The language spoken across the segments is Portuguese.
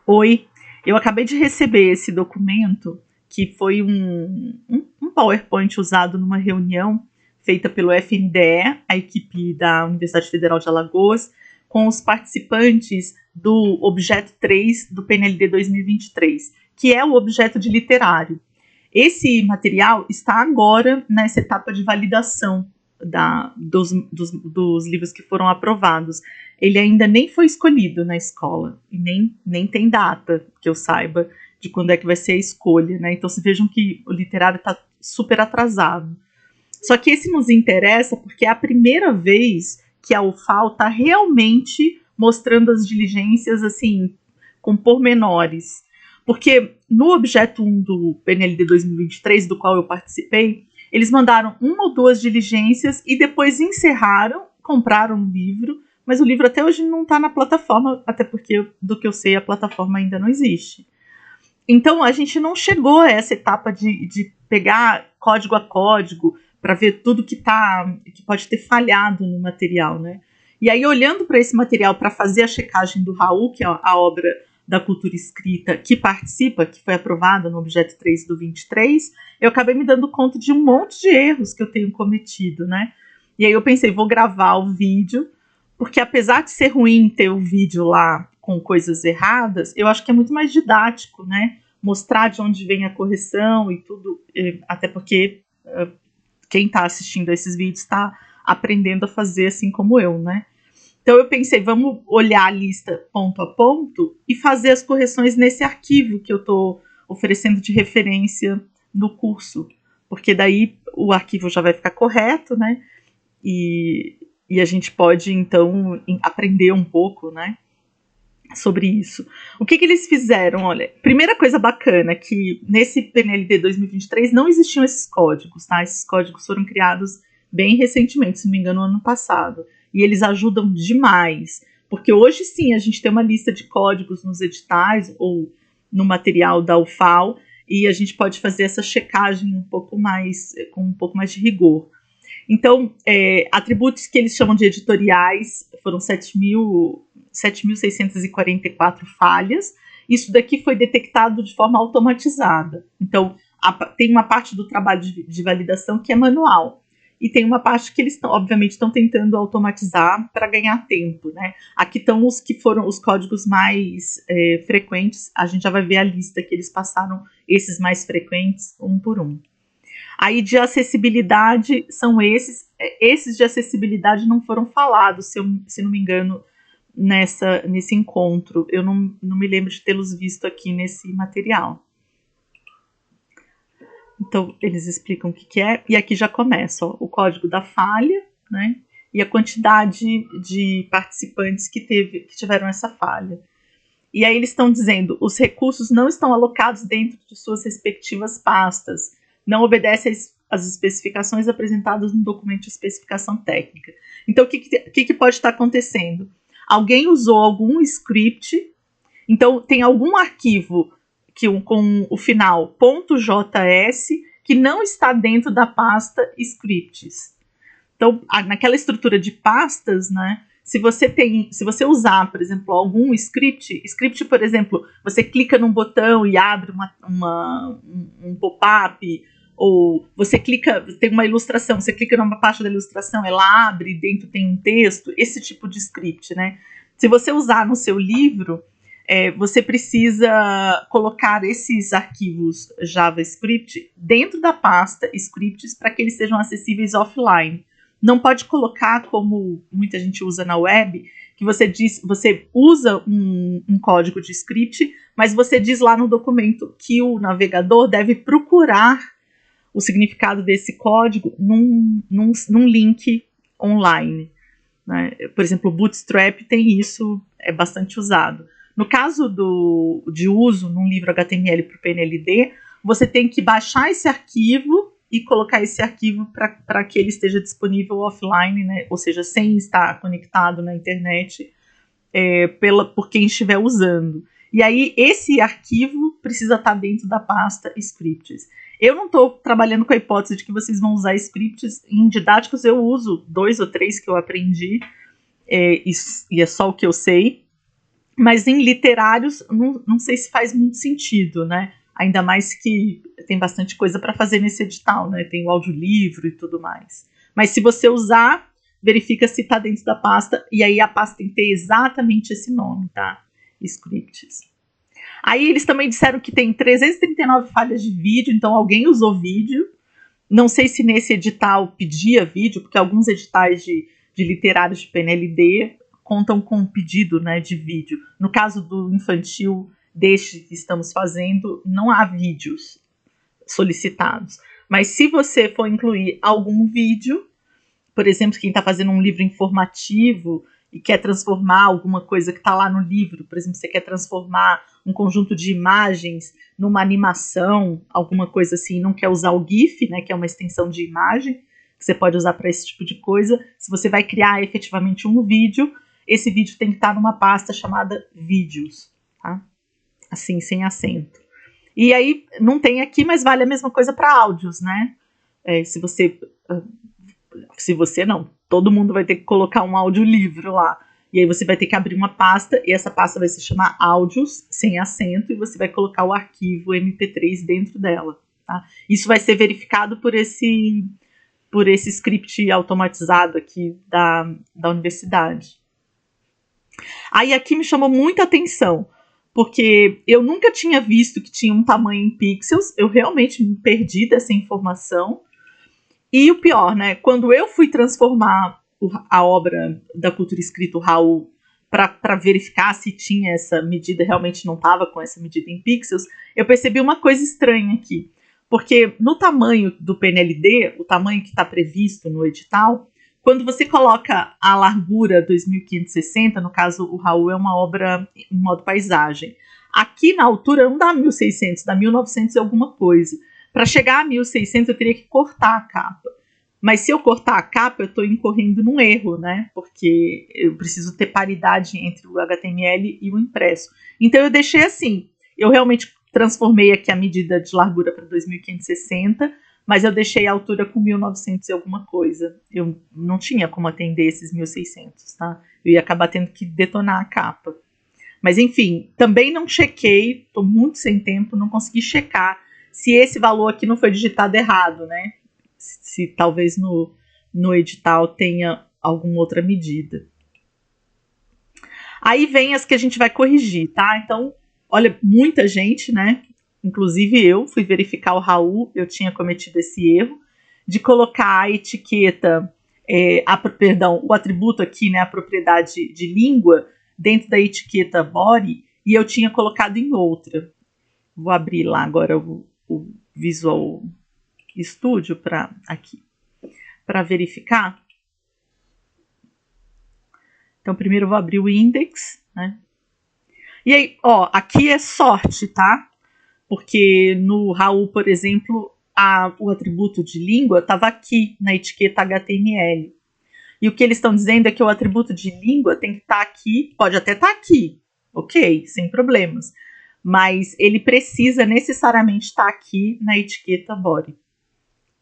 Oi, eu acabei de receber esse documento, que foi um PowerPoint usado numa reunião feita pelo FNDE, a equipe da Universidade Federal de Alagoas, com os participantes do objeto 3 do PNLD 2023, que é o objeto de literário. Esse material está agora nessa etapa de validação dos livros que foram aprovados. Ele ainda nem foi escolhido na escola, e nem tem data, que eu saiba, de quando é que vai ser a escolha, né? Então, vocês vejam que o literário está super atrasado. Só que esse nos interessa porque é a primeira vez que a UFAL está realmente mostrando as diligências, assim, com pormenores. Porque no objeto 1 do PNLD 2023, do qual eu participei, eles mandaram uma ou duas diligências e depois encerraram, compraram um livro, mas o livro até hoje não está na plataforma, até porque, do que eu sei, a plataforma ainda não existe. Então, a gente não chegou a essa etapa de pegar código a código para ver tudo que pode ter falhado no material, né? E aí, olhando para esse material para fazer a checagem do Raul, que é a obra da cultura escrita que participa, que foi aprovada no objeto 3 do 23, eu acabei me dando conta de um monte de erros que eu tenho cometido, né? E aí eu pensei, vou gravar o vídeo, porque apesar de ser ruim ter o vídeo lá com coisas erradas, eu acho que é muito mais didático, né? Mostrar de onde vem a correção e tudo, até porque quem está assistindo a esses vídeos está aprendendo a fazer assim como eu, né? Então eu pensei, vamos olhar a lista ponto a ponto e fazer as correções nesse arquivo que eu estou oferecendo de referência no curso, porque daí o arquivo já vai ficar correto, né? E a gente pode, então, aprender um pouco, né, sobre isso. O que eles fizeram? Olha, primeira coisa bacana, que nesse PNLD 2023 não existiam esses códigos, tá? Esses códigos foram criados bem recentemente, se não me engano, no ano passado. E eles ajudam demais, porque hoje sim a gente tem uma lista de códigos nos editais ou no material da UFAL, e a gente pode fazer essa checagem com um pouco mais de rigor. Então, atributos que eles chamam de editoriais foram 7.644 falhas. Isso daqui foi detectado de forma automatizada. Então, tem uma parte do trabalho de validação que é manual. E tem uma parte que eles, obviamente, estão tentando automatizar para ganhar tempo, né? Aqui estão os que foram os códigos mais frequentes. A gente já vai ver a lista que eles passaram, esses mais frequentes, um por um. Aí de acessibilidade são esses de acessibilidade não foram falados, se não me engano, nesse encontro. Eu não me lembro de tê-los visto aqui nesse material. Então, eles explicam o que é, e aqui já começa o código da falha, né, e a quantidade de participantes que tiveram essa falha. E aí eles estão dizendo, os recursos não estão alocados dentro de suas respectivas pastas, não obedece às especificações apresentadas no documento de especificação técnica. Então, o que pode estar acontecendo? Alguém usou algum script, então tem algum arquivo com o final .js que não está dentro da pasta scripts. Então, naquela estrutura de pastas, né, se você usar, por exemplo, algum script, por exemplo, você clica num botão e abre um pop-up, ou você tem uma ilustração, você clica numa parte da ilustração, ela abre e dentro tem um texto, esse tipo de script, né? Se você usar no seu livro, você precisa colocar esses arquivos JavaScript dentro da pasta scripts para que eles sejam acessíveis offline. Não pode colocar, como muita gente usa na web, que você usa um código de script, mas você diz lá no documento que o navegador deve procurar o significado desse código num link online, né? Por exemplo, o Bootstrap tem isso, é bastante usado. No caso de uso num livro HTML para o PNLD, você tem que baixar esse arquivo e colocar esse arquivo para que ele esteja disponível offline, né? Ou seja, sem estar conectado na internet por quem estiver usando. E aí, esse arquivo precisa estar dentro da pasta scripts. Eu não estou trabalhando com a hipótese de que vocês vão usar scripts em didáticos, eu uso 2 ou 3 que eu aprendi, e é só o que eu sei. Mas em literários, não sei se faz muito sentido, né? Ainda mais que tem bastante coisa para fazer nesse edital, né? Tem o audiolivro e tudo mais. Mas se você usar, verifica se está dentro da pasta, e aí a pasta tem que ter exatamente esse nome, tá? Scripts. Aí eles também disseram que tem 339 falhas de vídeo, então alguém usou vídeo. Não sei se nesse edital pedia vídeo, porque alguns editais de literários de PNLD contam com um pedido, né, de vídeo. No caso do infantil, deste que estamos fazendo, não há vídeos solicitados. Mas se você for incluir algum vídeo, por exemplo, quem está fazendo um livro informativo e quer transformar alguma coisa que está lá no livro, por exemplo, você quer transformar um conjunto de imagens numa animação, alguma coisa assim, não quer usar o GIF, né, que é uma extensão de imagem, que você pode usar para esse tipo de coisa. Se você vai criar efetivamente um vídeo, esse vídeo tem que estar numa pasta chamada vídeos, tá? Assim, sem acento. E aí, não tem aqui, mas vale a mesma coisa para áudios, né? Se você não, todo mundo vai ter que colocar um audiolivro lá. E aí você vai ter que abrir uma pasta, e essa pasta vai se chamar áudios, sem acento, e você vai colocar o arquivo MP3 dentro dela, tá? Isso vai ser verificado por esse script automatizado aqui da universidade. Aí aqui me chamou muita atenção, porque eu nunca tinha visto que tinha um tamanho em pixels, eu realmente me perdi dessa informação. E o pior, né, quando eu fui transformar a obra da Cultura Escrita, o Raul, para verificar se tinha essa medida, realmente não estava com essa medida em pixels, eu percebi uma coisa estranha aqui. Porque no tamanho do PNLD, o tamanho que está previsto no edital, quando você coloca a largura 2560, no caso o Raul é uma obra em modo paisagem, aqui na altura não dá 1600, dá 1900 e alguma coisa. Para chegar a 1600 eu teria que cortar a capa. Mas se eu cortar a capa, eu estou incorrendo num erro, né? Porque eu preciso ter paridade entre o HTML e o impresso. Então eu deixei assim. Eu realmente transformei aqui a medida de largura para 2560, mas eu deixei a altura com 1900 e alguma coisa. Eu não tinha como atender esses 1600, tá? Eu ia acabar tendo que detonar a capa. Mas enfim, também não chequei, estou muito sem tempo, não consegui checar se esse valor aqui não foi digitado errado, né? Se talvez no edital tenha alguma outra medida. Aí vem as que a gente vai corrigir, tá? Então, olha, muita gente, né? Inclusive eu fui verificar o Raul, eu tinha cometido esse erro de colocar a etiqueta, o atributo aqui, né, a propriedade de língua, dentro da etiqueta body, e eu tinha colocado em outra. Vou abrir lá agora o Visual Studio para verificar. Então, primeiro eu vou abrir o index, né? E aí, ó, aqui é sorte, tá? Porque no Raul, por exemplo, o atributo de língua estava aqui na etiqueta HTML. E o que eles estão dizendo é que o atributo de língua tem que estar aqui, pode até estar aqui, ok, sem problemas. Mas ele precisa necessariamente estar aqui na etiqueta body.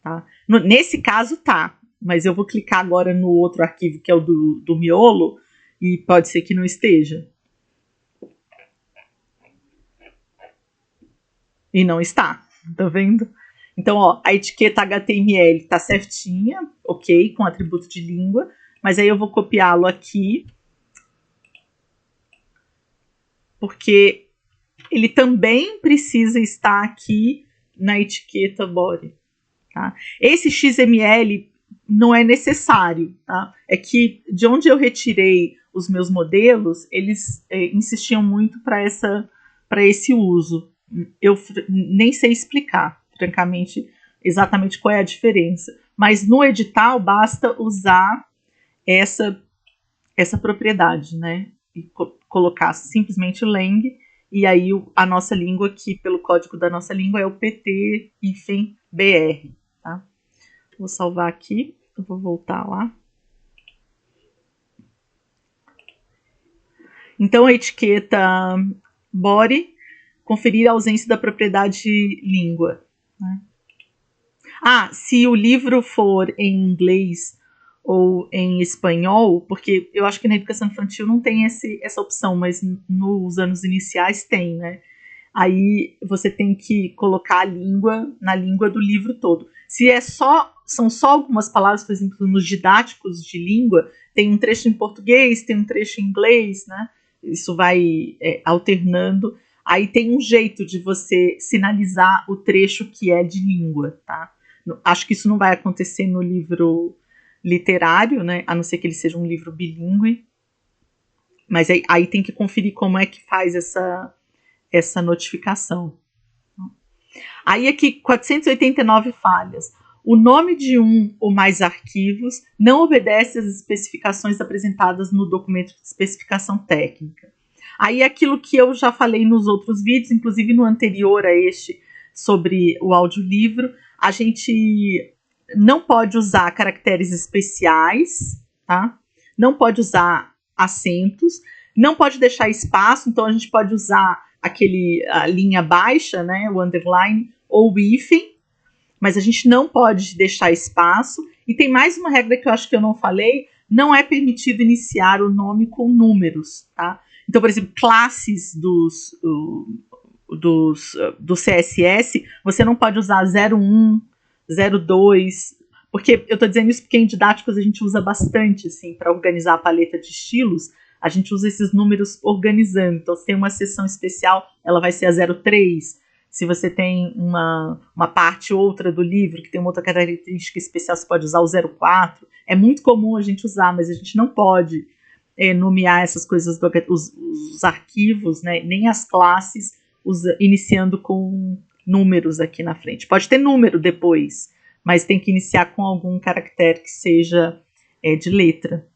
Tá? Nesse caso tá, mas eu vou clicar agora no outro arquivo que é o do miolo e pode ser que não esteja. E não está, tá vendo? Então, ó, a etiqueta HTML tá certinha, ok, com atributo de língua, mas aí eu vou copiá-lo aqui, porque ele também precisa estar aqui na etiqueta body. Tá? Esse XML não é necessário, tá? É que de onde eu retirei os meus modelos, eles insistiam muito para esse uso. Eu nem sei explicar, francamente, exatamente qual é a diferença. Mas no edital basta usar essa propriedade, né? E colocar simplesmente lang, e aí a nossa língua aqui, pelo código da nossa língua, é o PT-BR. Tá? Vou salvar aqui, eu vou voltar lá. Então, a etiqueta body, conferir a ausência da propriedade língua. Né? Se o livro for em inglês ou em espanhol, porque eu acho que na educação infantil não tem essa opção, mas nos anos iniciais tem, né? Aí você tem que colocar a língua na língua do livro todo. Se são só algumas palavras, por exemplo, nos didáticos de língua, tem um trecho em português, tem um trecho em inglês, né? Isso vai alternando. Aí tem um jeito de você sinalizar o trecho que é de língua, tá? Acho que isso não vai acontecer no livro literário, né? A não ser que ele seja um livro bilíngue. Mas aí tem que conferir como é que faz essa notificação. Aí aqui, 489 falhas. O nome de um ou mais arquivos não obedece às especificações apresentadas no documento de especificação técnica. Aí aquilo que eu já falei nos outros vídeos, inclusive no anterior a este, sobre o audiolivro, a gente não pode usar caracteres especiais, tá? Não pode usar acentos, não pode deixar espaço, então a gente pode usar a linha baixa, né, o underline, ou o hífen, mas a gente não pode deixar espaço. E tem mais uma regra que eu acho que eu não falei, não é permitido iniciar o nome com números, tá? Então, por exemplo, classes do CSS, você não pode usar 01, 02, porque eu estou dizendo isso porque em didáticos a gente usa bastante, assim, para organizar a paleta de estilos, a gente usa esses números organizando. Então, se tem uma seção especial, ela vai ser a 03. Se você tem uma parte ou outra do livro que tem uma outra característica especial, você pode usar o 04. É muito comum a gente usar, mas a gente não pode nomear essas coisas, os arquivos, né, nem as classes, iniciando com números aqui na frente. Pode ter número depois, mas tem que iniciar com algum caractere que seja de letra.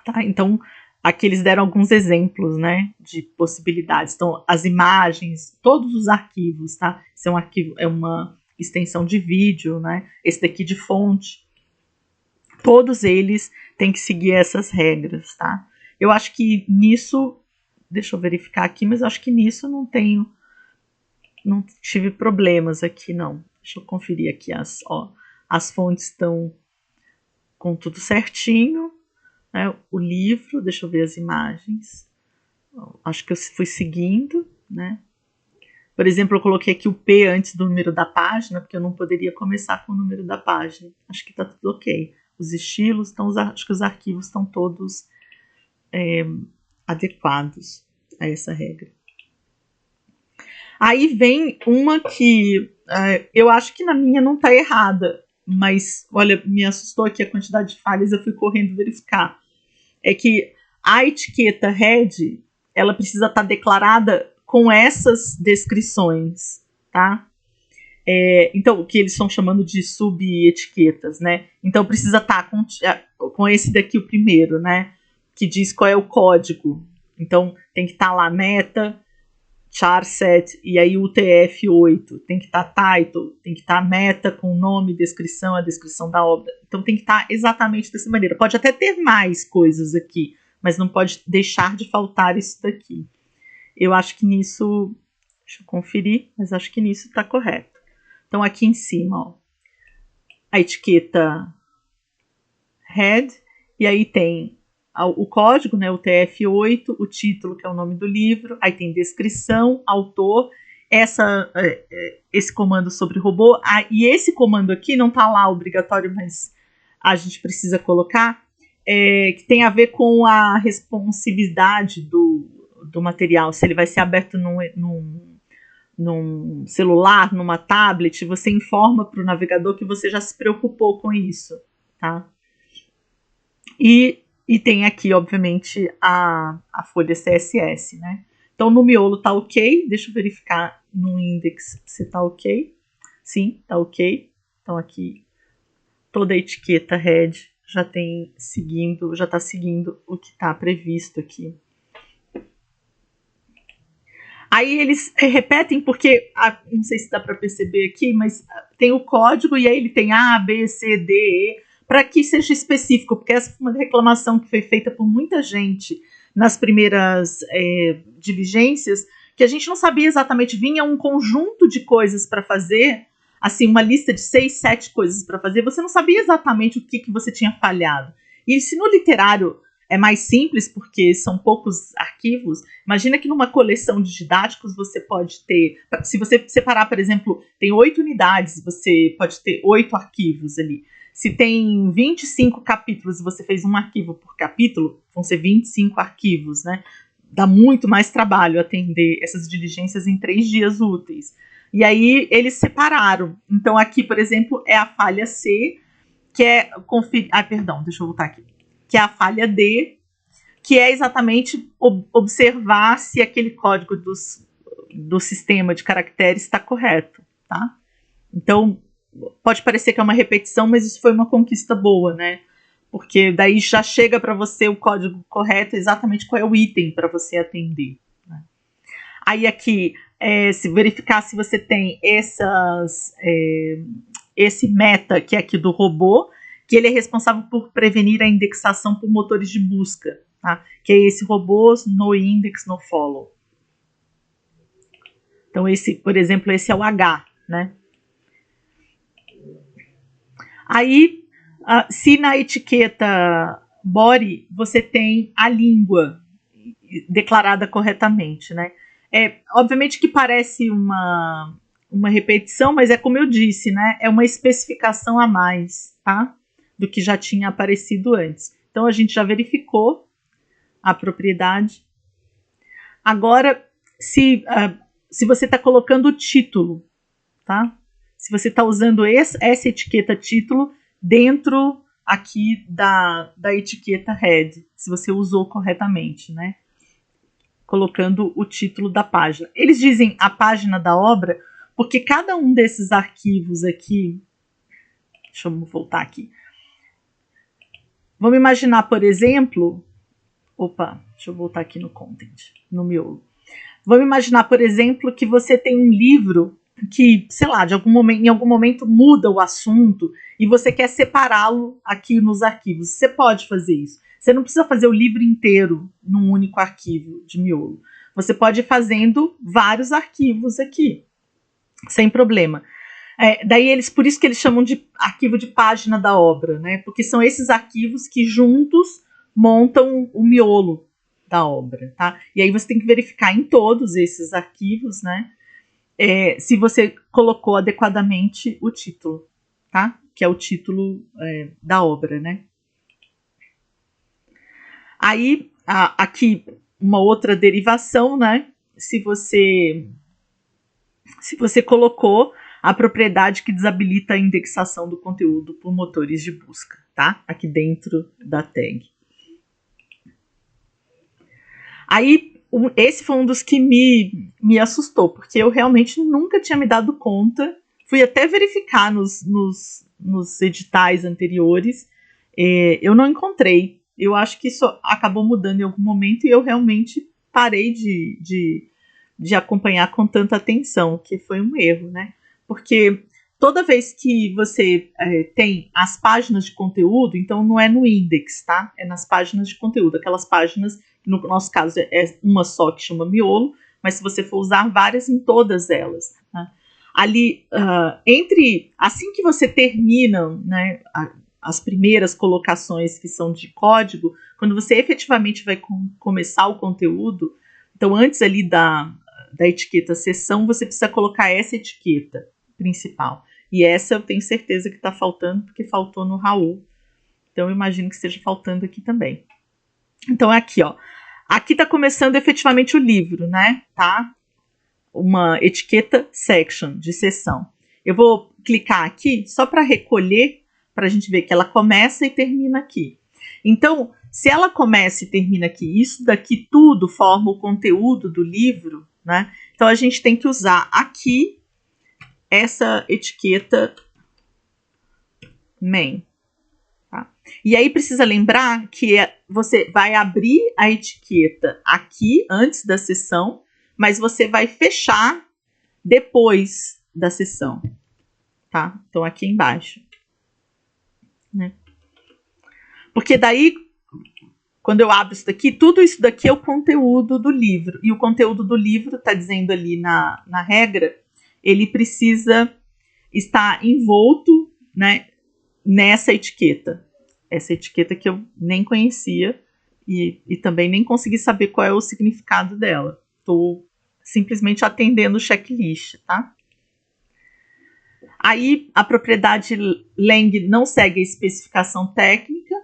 Tá? Então, aqui eles deram alguns exemplos, né, de possibilidades. Então, as imagens, todos os arquivos, tá? Esse é um arquivo, é uma extensão de vídeo, né? Esse daqui de fonte. Todos eles têm que seguir essas regras, tá? Eu acho que nisso, deixa eu verificar aqui, mas eu acho que nisso não tive problemas aqui, não. Deixa eu conferir aqui, as fontes estão com tudo certinho. Né, o livro, deixa eu ver as imagens, acho que eu fui seguindo, né? Por exemplo, eu coloquei aqui o P antes do número da página, porque eu não poderia começar com o número da página. Acho que está tudo ok. Os estilos, acho que os arquivos estão todos adequados a essa regra. Aí vem uma que eu acho que na minha não está errada, mas, olha, me assustou aqui a quantidade de falhas, eu fui correndo verificar. É que a etiqueta head, ela precisa estar declarada com essas descrições, tá? Então, o que eles estão chamando de subetiquetas, né? Então, precisa estar com esse daqui, o primeiro, né? Que diz qual é o código. Então, tem que estar lá meta, charset, e aí o UTF-8, tem que estar title, tem que estar meta com nome, descrição, a descrição da obra. Então tem que estar exatamente dessa maneira. Pode até ter mais coisas aqui, mas não pode deixar de faltar isso daqui. Eu acho que nisso, deixa eu conferir, mas acho que nisso está correto. Então aqui em cima, ó, a etiqueta head, e aí tem o código, né, o TF8, o título, que é o nome do livro, aí tem descrição, autor, esse comando sobre robô, e esse comando aqui não está lá obrigatório, mas a gente precisa colocar, que tem a ver com a responsividade do material, se ele vai ser aberto num celular, numa tablet, você informa para o navegador que você já se preocupou com isso, tá? E tem aqui, obviamente, a folha CSS, né? Então, no miolo tá ok. Deixa eu verificar no index se tá ok. Sim, tá ok. Então, aqui, toda a etiqueta head já tá seguindo o que tá previsto aqui. Aí eles repetem porque, não sei se dá para perceber aqui, mas tem o código e aí ele tem A, B, C, D, E, para que seja específico, porque essa foi uma reclamação que foi feita por muita gente nas primeiras diligências, que a gente não sabia exatamente, vinha um conjunto de coisas para fazer, assim, uma lista de 6, 7 coisas para fazer, você não sabia exatamente o que você tinha falhado. E se no literário é mais simples, porque são poucos arquivos, imagina que numa coleção de didáticos você pode ter, se você separar, por exemplo, tem 8 unidades, você pode ter 8 arquivos ali. Se tem 25 capítulos e você fez um arquivo por capítulo, vão ser 25 arquivos, né? Dá muito mais trabalho atender essas diligências em 3 dias úteis. E aí eles separaram. Então aqui, por exemplo, é a falha C, que é conferir... perdão, deixa eu voltar aqui. Que é a falha D, que é exatamente observar se aquele código do sistema de caracteres está correto, tá? Então, pode parecer que é uma repetição, mas isso foi uma conquista boa, né? Porque daí já chega para você o código correto, exatamente qual é o item para você atender. Né? Aí aqui, se verificar se você tem esse meta, que é aqui do robô, que ele é responsável por prevenir a indexação por motores de busca, tá? Que é esse robô no index, no follow. Então, por exemplo, esse é o H, né? Aí, se na etiqueta body você tem a língua declarada corretamente, né? Obviamente que parece uma repetição, mas é como eu disse, né? É uma especificação a mais, tá? Do que já tinha aparecido antes. Então, a gente já verificou a propriedade. Agora, se você está colocando o título, tá? Se você está usando essa etiqueta título dentro aqui da etiqueta head, se você usou corretamente, né? Colocando o título da página. Eles dizem a página da obra, porque cada um desses arquivos aqui... Deixa eu voltar aqui. Vamos imaginar, por exemplo... deixa eu voltar aqui no content, no miolo. Vamos imaginar, por exemplo, que você tem um livro que, sei lá, em algum momento muda o assunto e você quer separá-lo aqui nos arquivos. Você pode fazer isso. Você não precisa fazer o livro inteiro num único arquivo de miolo. Você pode ir fazendo vários arquivos aqui, sem problema. Por isso que eles chamam de arquivo de página da obra, né? Porque são esses arquivos que juntos montam o miolo da obra, tá? E aí você tem que verificar em todos esses arquivos, né? Se você colocou adequadamente o título, tá? Que é o título da obra, né? Aí, aqui, uma outra derivação, né? Se você colocou a propriedade que desabilita a indexação do conteúdo por motores de busca, tá? Aqui dentro da tag. Aí, esse foi um dos que me assustou, porque eu realmente nunca tinha me dado conta. Fui até verificar nos editais anteriores. Eu não encontrei. Eu acho que isso acabou mudando em algum momento e eu realmente parei de acompanhar com tanta atenção, que foi um erro, né? Porque toda vez que você tem as páginas de conteúdo, então não é no index, tá? É nas páginas de conteúdo, aquelas páginas, no nosso caso é uma só que chama miolo, mas se você for usar várias em todas elas, né? Ali, assim que você termina, né, as primeiras colocações que são de código, quando você efetivamente vai começar o conteúdo, então antes ali da etiqueta seção, você precisa colocar essa etiqueta principal. E essa eu tenho certeza que está faltando, porque faltou no Raul. Então eu imagino que esteja faltando aqui também. Então é aqui, ó. Aqui está começando efetivamente o livro, né? Tá? Uma etiqueta section, de seção. Eu vou clicar aqui só para recolher, para a gente ver que ela começa e termina aqui. Então, se ela começa e termina aqui, isso daqui tudo forma o conteúdo do livro, né? Então a gente tem que usar aqui essa etiqueta main. Tá? E aí precisa lembrar que você vai abrir a etiqueta aqui antes da sessão, mas você vai fechar depois da sessão. Tá? Então aqui embaixo. Né? Porque daí, quando eu abro isso daqui, tudo isso daqui é o conteúdo do livro. E o conteúdo do livro, está dizendo ali na regra, ele precisa está envolto, né, nessa etiqueta. Essa etiqueta que eu nem conhecia e também nem consegui saber qual é o significado dela. Estou simplesmente atendendo o checklist, tá? Aí a propriedade lang não segue a especificação técnica.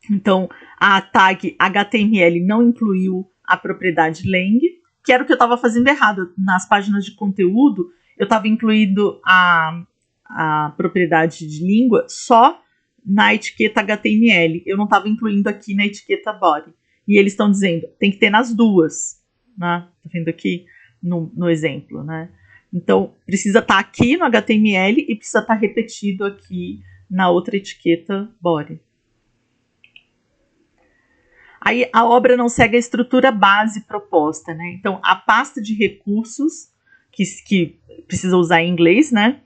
Então a tag HTML não incluiu a propriedade lang, que era o que eu estava fazendo errado. Nas páginas de conteúdo, eu estava incluindo a propriedade de língua só na etiqueta HTML. Eu não estava incluindo aqui na etiqueta body. E eles estão dizendo, tem que ter nas duas. Né? Tá vendo aqui no exemplo, né? Então, precisa estar aqui no HTML e precisa estar repetido aqui na outra etiqueta body. Aí a obra não segue a estrutura base proposta, né? Então, a pasta de recursos, que precisa usar em inglês, né?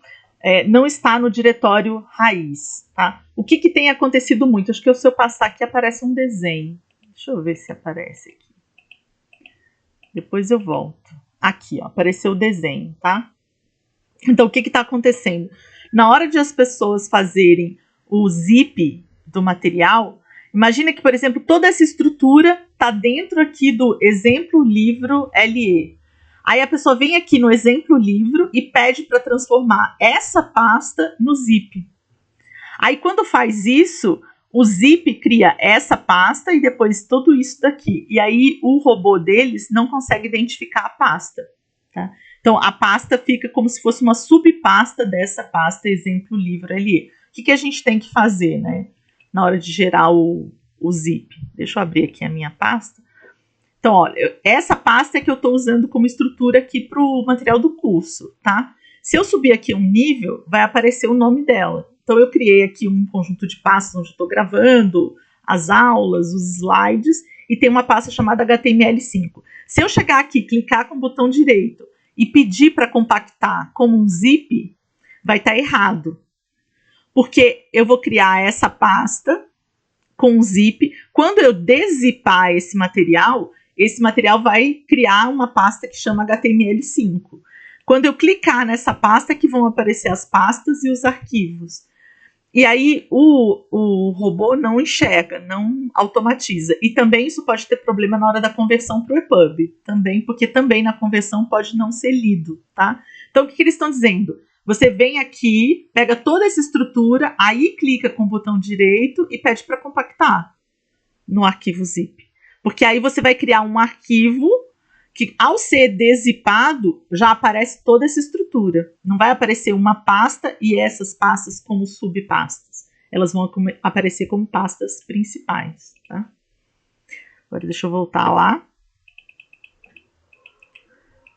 Não está no diretório raiz, tá? O que tem acontecido muito? Acho que se eu passar aqui aparece um desenho. Deixa eu ver se aparece aqui. Depois eu volto. Aqui, ó, apareceu o desenho, tá? Então, o que está acontecendo? Na hora de as pessoas fazerem o zip do material, imagina que, por exemplo, toda essa estrutura está dentro aqui do exemplo livro LE. Aí a pessoa vem aqui no exemplo livro e pede para transformar essa pasta no zip. Aí quando faz isso, o zip cria essa pasta e depois tudo isso daqui. E aí o robô deles não consegue identificar a pasta. Tá? Então a pasta fica como se fosse uma subpasta dessa pasta exemplo livro LE. O que a gente tem que fazer, né, na hora de gerar o zip? Deixa eu abrir aqui a minha pasta. Então, olha, essa pasta é que eu estou usando como estrutura aqui para o material do curso, tá? Se eu subir aqui um nível, vai aparecer o nome dela. Então, eu criei aqui um conjunto de pastas onde estou gravando as aulas, os slides, e tem uma pasta chamada HTML5. Se eu chegar aqui, clicar com o botão direito e pedir para compactar como um zip, vai estar errado. Porque eu vou criar essa pasta com um zip. Quando eu deszipar esse material vai criar uma pasta que chama HTML5. Quando eu clicar nessa pasta é que vão aparecer as pastas e os arquivos. E aí o robô não enxerga, não automatiza. E também isso pode ter problema na hora da conversão para o EPUB. Também, porque também na conversão pode não ser lido, tá? Então o que eles estão dizendo? Você vem aqui, pega toda essa estrutura, aí clica com o botão direito e pede para compactar no arquivo zip. Porque aí você vai criar um arquivo que, ao ser deszipado, já aparece toda essa estrutura. Não vai aparecer uma pasta e essas pastas como subpastas. Elas vão aparecer como pastas principais. Tá? Agora deixa eu voltar lá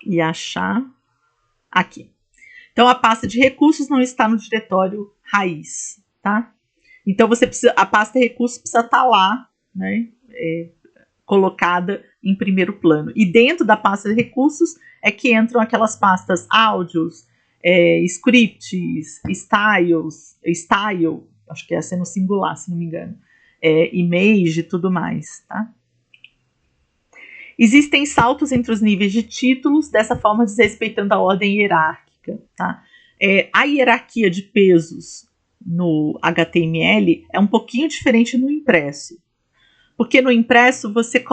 e achar aqui. Então, a pasta de recursos não está no diretório raiz, tá? Então, a pasta de recursos precisa estar lá, né? Colocada em primeiro plano. E dentro da pasta de recursos é que entram aquelas pastas áudios, scripts, style, acho que essa é no singular, se não me engano, image e tudo mais, tá? Existem saltos entre os níveis de títulos, dessa forma desrespeitando a ordem hierárquica, tá? A hierarquia de pesos no HTML é um pouquinho diferente no impresso. Porque no impresso você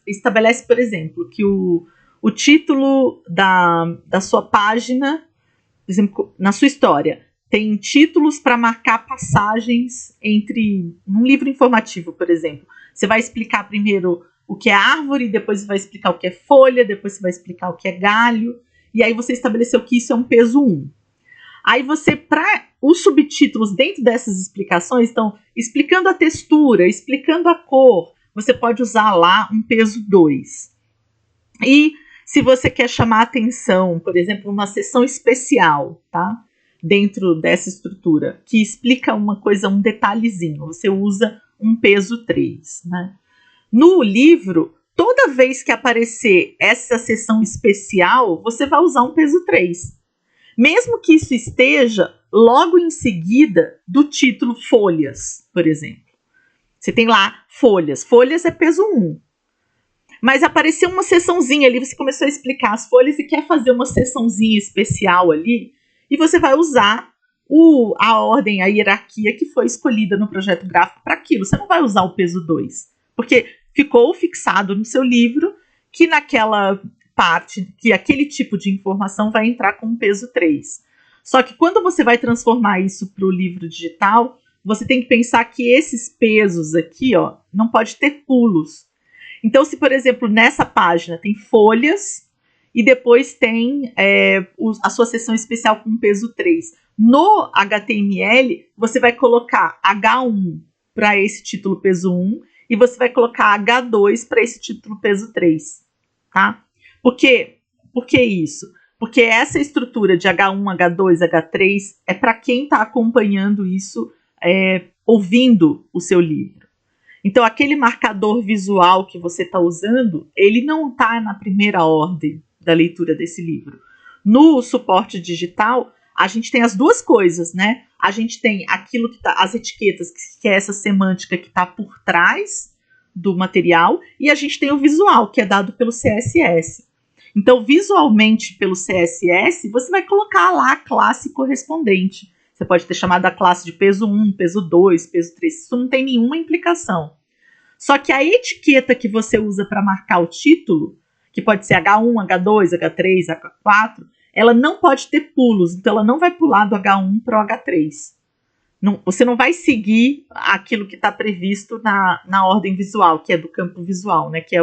estabelece, por exemplo, que o título da sua página, por exemplo, na sua história, tem títulos para marcar passagens entre um livro informativo, por exemplo. Você vai explicar primeiro o que é árvore, depois você vai explicar o que é folha, depois você vai explicar o que é galho, e aí você estabeleceu que isso é um peso 1. Aí você, para os subtítulos dentro dessas explicações, então, explicando a textura, explicando a cor, você pode usar lá um peso 2. E se você quer chamar atenção, por exemplo, uma seção especial, tá? Dentro dessa estrutura, que explica uma coisa, um detalhezinho, você usa um peso 3, né? No livro, toda vez que aparecer essa seção especial, você vai usar um peso 3. Mesmo que isso esteja logo em seguida do título folhas, por exemplo. Você tem lá folhas. Folhas é peso 1. Mas apareceu uma seçãozinha ali, você começou a explicar as folhas e quer fazer uma seçãozinha especial ali, e você vai usar a ordem, a hierarquia que foi escolhida no projeto gráfico para aquilo. Você não vai usar o peso 2, porque ficou fixado no seu livro que naquela parte, que aquele tipo de informação vai entrar com peso 3. Só que quando você vai transformar isso para o livro digital, você tem que pensar que esses pesos aqui, ó, não pode ter pulos. Então, se, por exemplo, nessa página tem folhas e depois tem a sua seção especial com peso 3. No HTML, você vai colocar H1 para esse título peso 1 e você vai colocar H2 para esse título peso 3. Tá? Por que isso? Porque essa estrutura de H1, H2, H3 é para quem está acompanhando isso, ouvindo o seu livro. Então, aquele marcador visual que você está usando, ele não está na primeira ordem da leitura desse livro. No suporte digital, a gente tem as duas coisas, né? A gente tem aquilo que tá, as etiquetas, que é essa semântica que está por trás do material, e a gente tem o visual, que é dado pelo CSS. Então, visualmente, pelo CSS, você vai colocar lá a classe correspondente. Você pode ter chamado a classe de peso 1, peso 2, peso 3. Isso não tem nenhuma implicação. Só que a etiqueta que você usa para marcar o título, que pode ser H1, H2, H3, H4, ela não pode ter pulos. Então, ela não vai pular do H1 para o H3. Não, você não vai seguir aquilo que está previsto na ordem visual, que é do campo visual, né, que é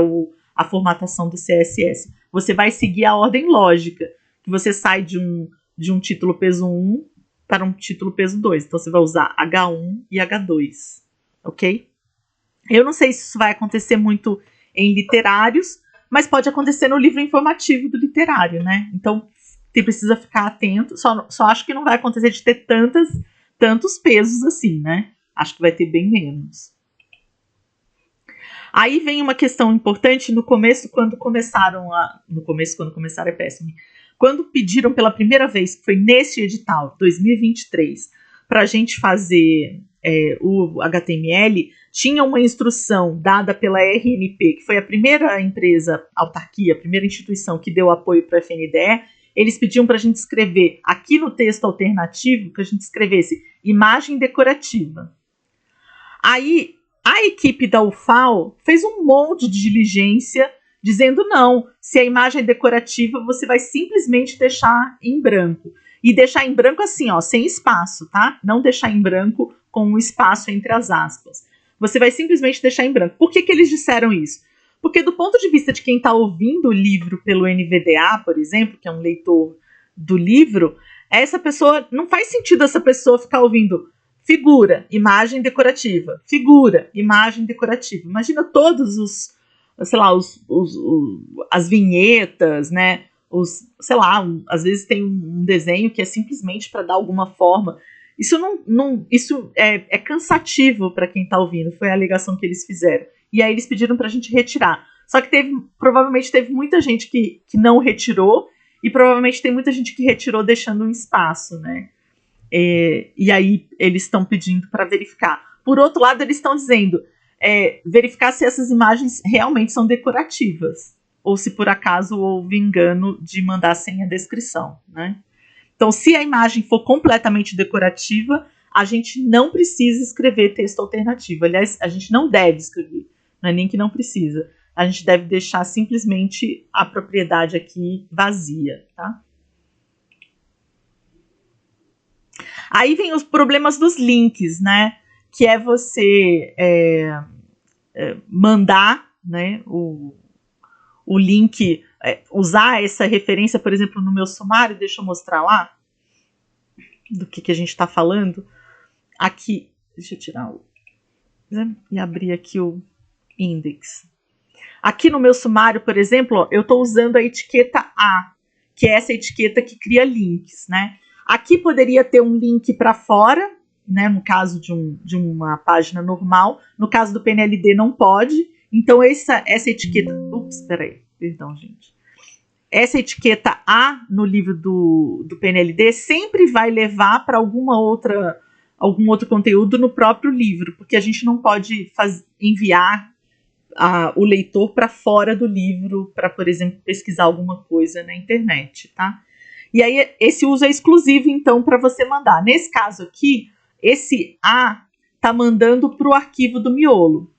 a formatação do CSS. Você vai seguir a ordem lógica, que você sai de um título peso 1 para um título peso 2. Então, você vai usar H1 e H2, ok? Eu não sei se isso vai acontecer muito em literários, mas pode acontecer no livro informativo do literário, né? Então, você precisa ficar atento. Só acho que não vai acontecer de ter tantos pesos assim, né? Acho que vai ter bem menos. Aí vem uma questão importante no começo, quando começaram é péssimo. Quando pediram pela primeira vez, que foi nesse edital, 2023, para a gente fazer o HTML, tinha uma instrução dada pela RNP, que foi a primeira autarquia, a primeira instituição que deu apoio para a FNDE. Eles pediam para a gente escrever aqui no texto alternativo, que a gente escrevesse imagem decorativa. Aí, a equipe da UFAL fez um monte de diligência, dizendo não, se a imagem é decorativa, você vai simplesmente deixar em branco. E deixar em branco assim, ó, sem espaço, tá? Não deixar em branco com um espaço entre as aspas. Você vai simplesmente deixar em branco. Por que eles disseram isso? Porque do ponto de vista de quem está ouvindo o livro pelo NVDA, por exemplo, que é um leitor do livro, essa pessoa, não faz sentido essa pessoa ficar ouvindo figura, imagem decorativa, figura, imagem decorativa. Imagina todos as vinhetas, né? Às vezes tem um desenho que é simplesmente para dar alguma forma. Isso isso é cansativo para quem está ouvindo, foi a alegação que eles fizeram. E aí eles pediram para a gente retirar. Só que provavelmente teve muita gente que não retirou, e provavelmente tem muita gente que retirou deixando um espaço, né? E aí eles estão pedindo para verificar. Por outro lado, eles estão dizendo verificar se essas imagens realmente são decorativas, ou se por acaso houve engano de mandar sem a descrição, né? Então, se a imagem for completamente decorativa, a gente não precisa escrever texto alternativo. Aliás, a gente não deve escrever, não é nem que não precisa. A gente deve deixar simplesmente a propriedade aqui vazia, tá? Aí vem os problemas dos links, né? Que é você mandar, né, o link, usar essa referência, por exemplo, no meu sumário. Deixa eu mostrar lá do que a gente está falando. Aqui, deixa eu tirar e abrir aqui o index. Aqui no meu sumário, por exemplo, ó, eu estou usando a etiqueta A, que é essa etiqueta que cria links, né? Aqui poderia ter um link para fora, né, no caso de uma página normal. No caso do PNLD não pode. Então essa etiqueta... Perdão, gente. Essa etiqueta A no livro do PNLD sempre vai levar para algum outro conteúdo no próprio livro, porque a gente não pode enviar o leitor para fora do livro para, por exemplo, pesquisar alguma coisa na internet, tá? E aí esse uso é exclusivo, então, para você mandar. Nesse caso aqui, esse A tá mandando para o arquivo do miolo,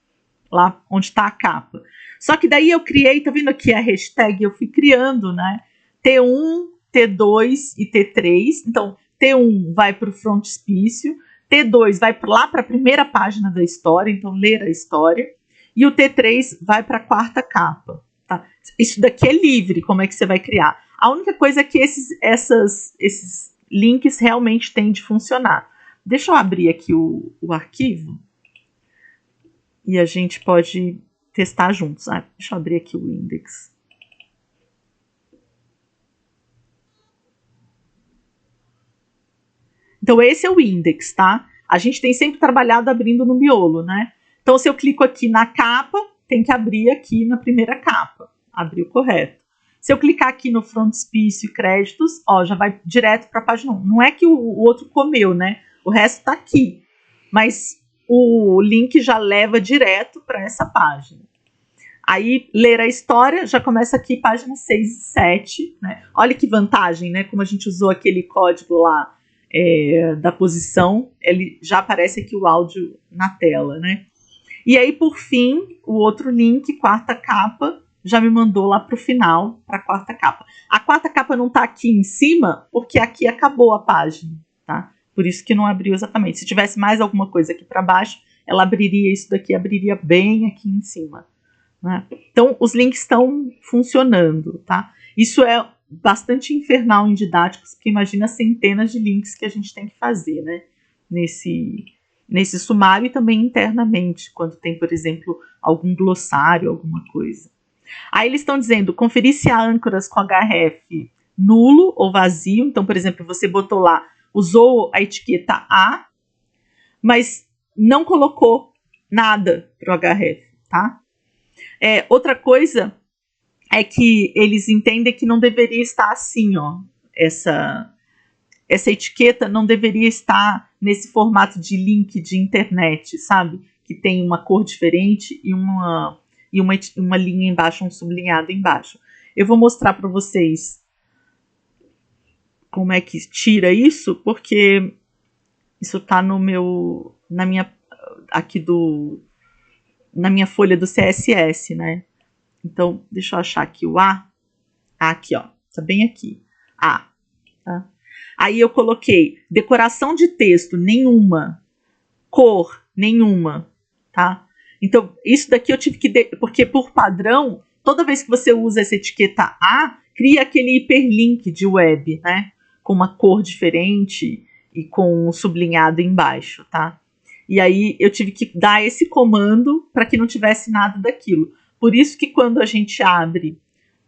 lá onde está a capa. Só que daí eu criei, tá vendo aqui a hashtag? Eu fui criando, né? T1, T2 e T3. Então, T1 vai para o frontispício, T2 vai lá para a primeira página da história, então ler a história, e o T3 vai para a quarta capa. Tá? Isso daqui é livre, como é que você vai criar? A única coisa é que esses links realmente têm de funcionar. Deixa eu abrir aqui o arquivo e a gente pode testar juntos. Deixa eu abrir aqui o index. Então, esse é o index, tá? A gente tem sempre trabalhado abrindo no miolo, né? Então, se eu clico aqui na capa, tem que abrir aqui na primeira capa. Abriu correto. Se eu clicar aqui no frontispício e créditos, ó, já vai direto para a página 1. Não é que o outro comeu, né? O resto está aqui. Mas o link já leva direto para essa página. Aí, ler a história, já começa aqui página 6 e 7. Né? Olha que vantagem, né? Como a gente usou aquele código lá da posição, ele já aparece aqui o áudio na tela, né? E aí, por fim, o outro link, quarta capa, já me mandou lá para o final, para a quarta capa. A quarta capa não está aqui em cima, porque aqui acabou a página, tá? Por isso que não abriu exatamente. Se tivesse mais alguma coisa aqui para baixo, ela abriria isso daqui, abriria bem aqui em cima. Né? Então, os links estão funcionando, tá? Isso é bastante infernal em didáticos, porque imagina centenas de links que a gente tem que fazer, né? Nesse sumário e também internamente, quando tem, por exemplo, algum glossário, alguma coisa. Aí eles estão dizendo, conferir se há âncoras com href nulo ou vazio. Então, por exemplo, você botou lá, usou a etiqueta A, mas não colocou nada para o href, tá? Outra coisa é que eles entendem que não deveria estar assim, ó. Essa etiqueta não deveria estar nesse formato de link de internet, sabe? Que tem uma cor diferente e uma linha embaixo, um sublinhado embaixo. Eu vou mostrar para vocês como é que tira isso, porque isso está na minha folha do CSS, né? Então, deixa eu achar aqui o A. Aqui, ó. Tá bem aqui. A. Tá? Aí eu coloquei decoração de texto nenhuma, cor nenhuma, tá? Então, isso daqui eu tive que... Porque, por padrão, toda vez que você usa essa etiqueta A, cria aquele hiperlink de web, né? Com uma cor diferente e com um sublinhado embaixo, tá? E aí eu tive que dar esse comando para que não tivesse nada daquilo. Por isso que quando a gente abre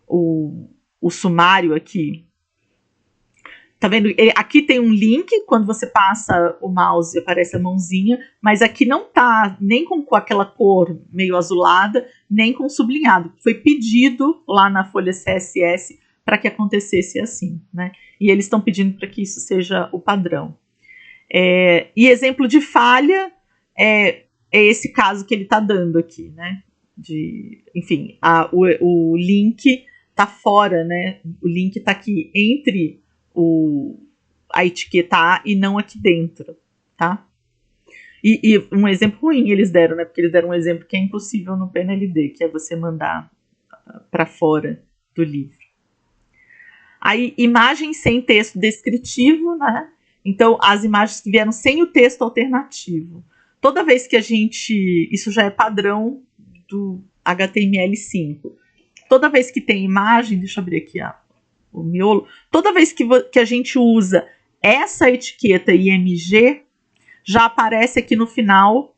o sumário aqui, tá vendo? Aqui tem um link, quando você passa o mouse aparece a mãozinha, mas aqui não tá nem com aquela cor meio azulada, nem com sublinhado. Foi pedido lá na folha CSS para que acontecesse assim, né? E eles estão pedindo para que isso seja o padrão. E exemplo de falha é esse caso que ele está dando aqui, né? Enfim, o link está fora, né? O link está aqui entre a etiqueta A e não aqui dentro, tá? E um exemplo ruim eles deram, né? Porque eles deram um exemplo que é impossível no PNLD, que é você mandar para fora do livro. Aí, imagem sem texto descritivo, né? Então, as imagens que vieram sem o texto alternativo. Toda vez que a gente... Isso já é padrão do HTML5. Toda vez que tem imagem... Deixa eu abrir aqui o miolo. Toda vez que a gente usa essa etiqueta IMG, já aparece aqui no final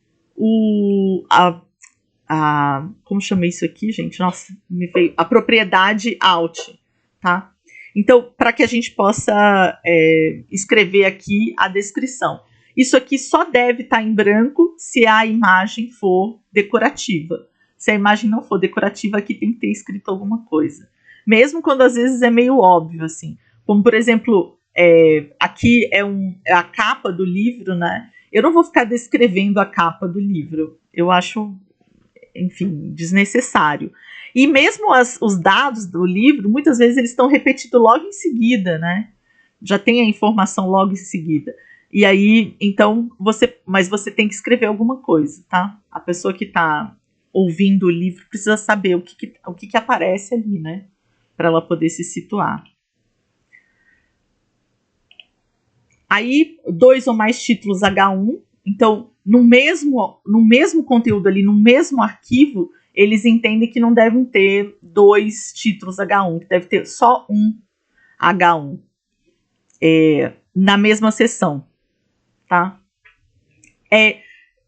como chama isso aqui, gente? Nossa, me veio... A propriedade out, tá? Então, para que a gente possa escrever aqui a descrição. Isso aqui só deve estar em branco se a imagem for decorativa. Se a imagem não for decorativa, aqui tem que ter escrito alguma coisa. Mesmo quando às vezes é meio óbvio, assim. Como, por exemplo, aqui é a capa do livro, né? Eu não vou ficar descrevendo a capa do livro. Eu acho, enfim, desnecessário. E mesmo os dados do livro, muitas vezes eles estão repetidos logo em seguida, né? já tem a informação logo em seguida. E aí, então, mas você tem que escrever alguma coisa, tá? A pessoa que está ouvindo o livro precisa saber o que aparece ali, né? Para ela poder se situar. Aí, 2 ou mais títulos H1. Então, no mesmo conteúdo ali, no mesmo arquivo, eles entendem que não devem ter 2 títulos H1, que deve ter só um H1 na mesma sessão, tá?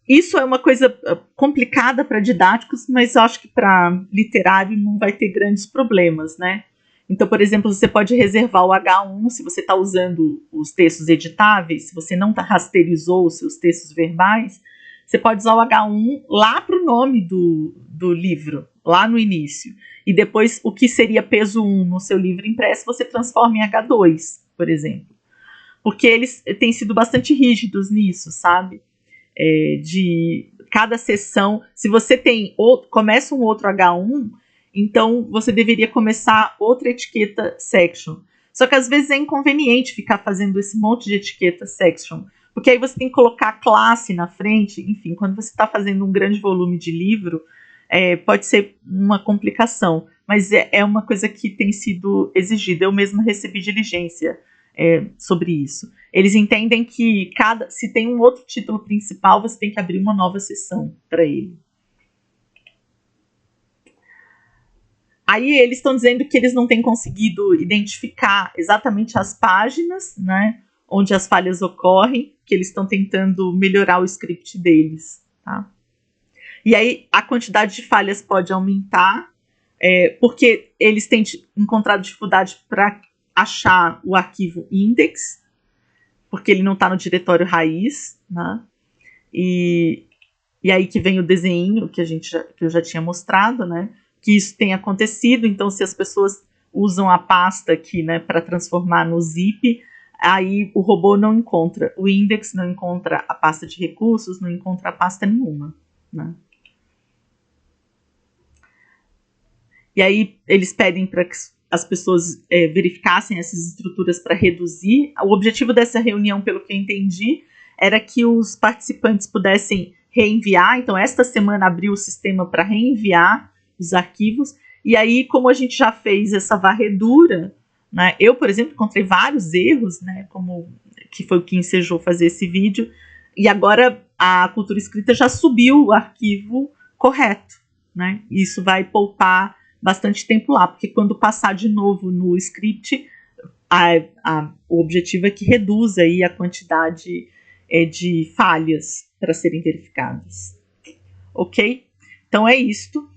Isso é uma coisa complicada para didáticos, mas eu acho que para literário não vai ter grandes problemas, né? Então, por exemplo, você pode reservar o H1 se você está usando os textos editáveis, se você não rasterizou os seus textos verbais, você pode usar o H1 lá para o nome do livro, lá no início. E depois, o que seria peso 1 no seu livro impresso, você transforma em H2, por exemplo. Porque eles têm sido bastante rígidos nisso, sabe? De cada sessão, se você começa um outro H1, então você deveria começar outra etiqueta section. Só que às vezes é inconveniente ficar fazendo esse monte de etiqueta section, porque aí você tem que colocar classe na frente. Enfim, quando você está fazendo um grande volume de livro, pode ser uma complicação, mas é uma coisa que tem sido exigida. Eu mesma recebi diligência sobre isso. Eles entendem que se tem um outro título principal, você tem que abrir uma nova sessão para ele. Aí eles estão dizendo que eles não têm conseguido identificar exatamente as páginas, né, onde as falhas ocorrem, que eles estão tentando melhorar o script deles, tá? E aí a quantidade de falhas pode aumentar, porque eles têm encontrado dificuldade para achar o arquivo index, porque ele não está no diretório raiz, né? E aí que vem o desenho que eu já tinha mostrado, né? Que isso tem acontecido. Então, se as pessoas usam a pasta aqui, né, para transformar no zip, aí o robô não encontra o index, não encontra a pasta de recursos, não encontra a pasta nenhuma, né? E aí eles pedem para que as pessoas verificassem essas estruturas para reduzir. O objetivo dessa reunião, pelo que eu entendi, era que os participantes pudessem reenviar. Então, esta semana abriu o sistema para reenviar os arquivos. E aí, como a gente já fez essa varredura, né, eu, por exemplo, encontrei vários erros, né, que foi o que ensejou fazer esse vídeo. E agora a Cultura Escrita já subiu o arquivo correto, né? Isso vai poupar bastante tempo lá, porque quando passar de novo no script, o objetivo é que reduza aí a quantidade de falhas para serem verificadas. Ok? Então é isto.